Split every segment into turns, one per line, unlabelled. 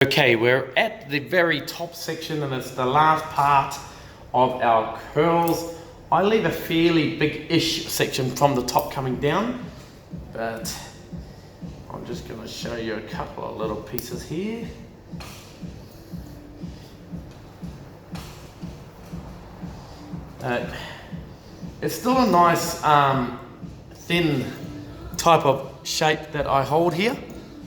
Okay, we're at the very top section and it's the last part of our curls. I leave a fairly big-ish section from the top coming down, but I'm just going to show you a couple of little pieces here. It's still a nice thin type of shape that I hold here.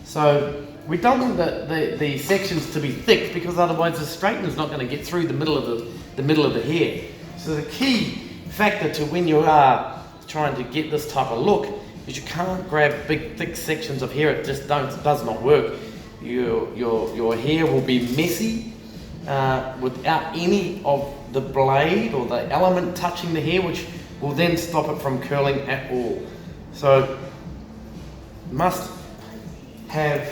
So we don't want the sections to be thick because otherwise the straightener's not going to get through the middle of the hair. So the key factor to when you are trying to get this type of look is you can't grab big thick sections of hair. It just does not work. Your hair will be messy without any of the blade or the element touching the hair, which will then stop it from curling at all. So must have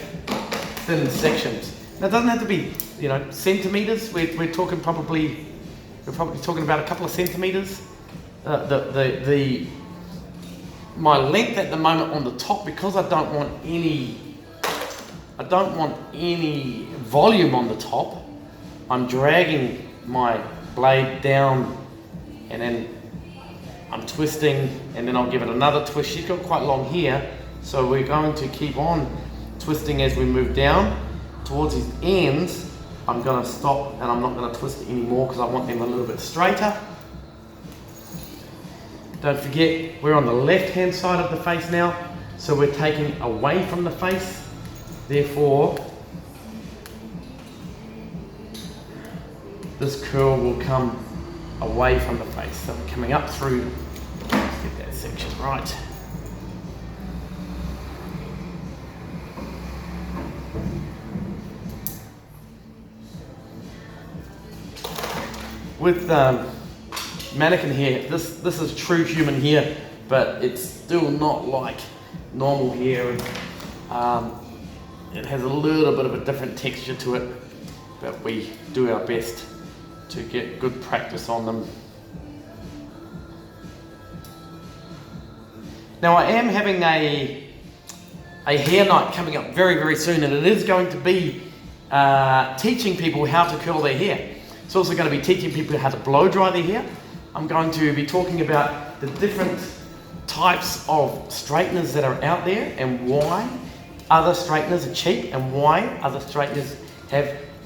thin sections. Now it doesn't have to be, centimeters. We're probably talking about a couple of centimeters. My length at the moment on the top, because I don't want any volume on the top, I'm dragging my blade down and then I'm twisting, and then I'll give it another twist. She's got quite long hair, so we're going to keep on twisting as we move down. Towards these ends, I'm going to stop and I'm not going to twist it anymore because I want them a little bit straighter. Don't forget, we're on the left-hand side of the face now, so we're taking away from the face. Therefore, this curl will come away from the face. So we're coming up through. Let's get that section right. With mannequin hair, this is true human hair, but it's still not like normal hair. It has a little bit of a different texture to it, but we do our best to get good practice on them. Now I am having a hair night coming up very, very soon, and it is going to be teaching people how to curl their hair. It's also going to be teaching people how to blow dry their hair. I'm going to be talking about the different types of straighteners that are out there and why other straighteners are cheap and why other straighteners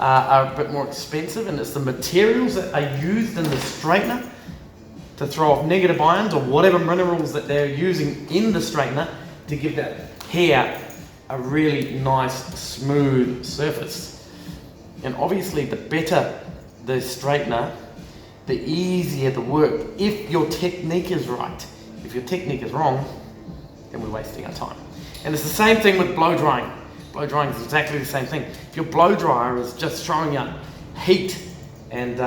are a bit more expensive, and it's the materials that are used in the straightener to throw off negative ions or whatever minerals that they're using in the straightener to give that hair a really nice smooth surface. And obviously the better the straightener, the easier the work if your technique is right. If your technique is wrong, then we're wasting our time. And it's the same thing with blow drying. Blow drying is exactly the same thing. If your blow dryer is just throwing out heat and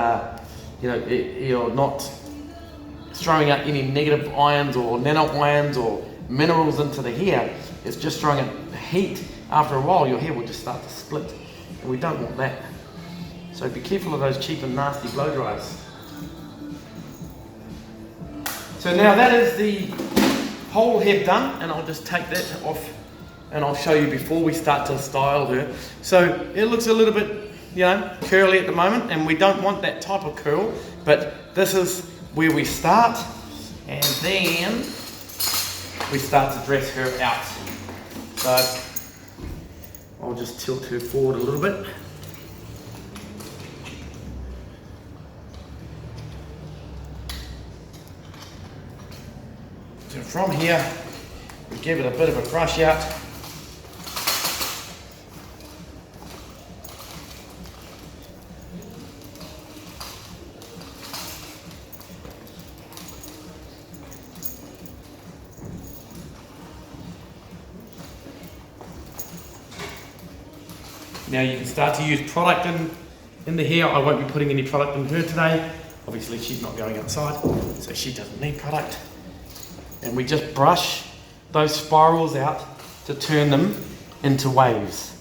you're not throwing out any negative ions or nano ions or minerals into the hair, it's just throwing out heat. After a while, your hair will just start to split, and we don't want that. So be careful of those cheap and nasty blow dryers. So now that is the whole head done, and I'll just take that off and I'll show you before we start to style her. So it looks a little bit, curly at the moment, and we don't want that type of curl, but this is where we start, and then we start to dress her out. So I'll just tilt her forward a little bit. So from here, we give it a bit of a brush out. Now you can start to use product in the hair. I won't be putting any product in her today. Obviously she's not going outside, so she doesn't need product. And we just brush those spirals out to turn them into waves.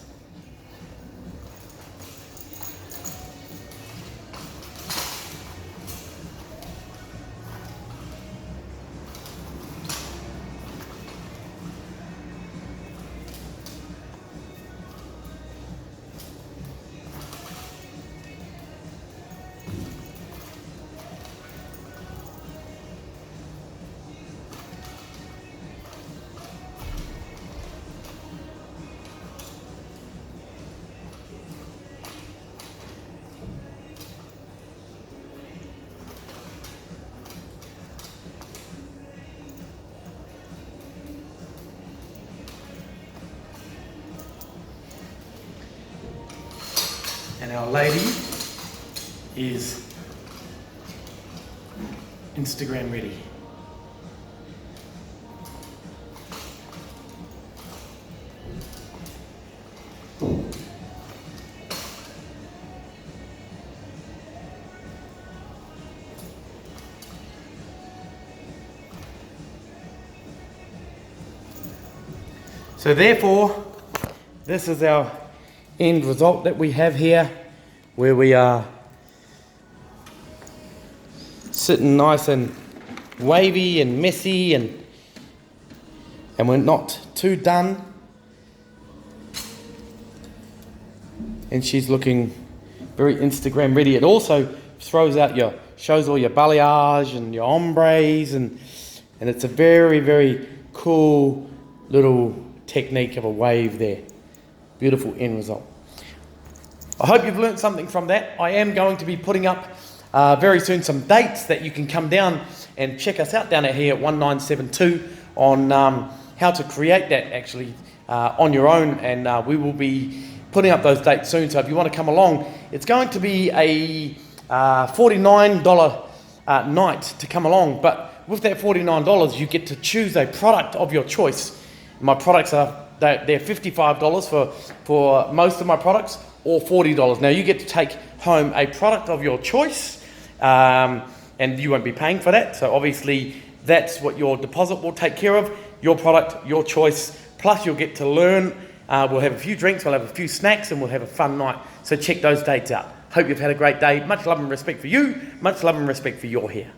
And our lady is Instagram ready. So therefore, this is our end result that we have here, where we are sitting nice and wavy and messy, and we're not too done. And she's looking very Instagram ready. It also shows all your balayage and your ombres, and it's a very, very cool little technique of a wave there. Beautiful end result. I hope you've learned something from that. I am going to be putting up very soon some dates that you can come down and check us out down here at 1972 on how to create that actually on your own, and we will be putting up those dates soon. So if you want to come along, it's going to be a $49 night to come along, but with that $49 you get to choose a product of your choice. My products they're $55 for most of my products, or $40. Now you get to take home a product of your choice, and you won't be paying for that. So obviously that's what your deposit will take care of. Your product, your choice. Plus you'll get to learn. We'll have a few drinks, we'll have a few snacks, and we'll have a fun night. So check those dates out. Hope you've had a great day. Much love and respect for you. Much love and respect for your hair.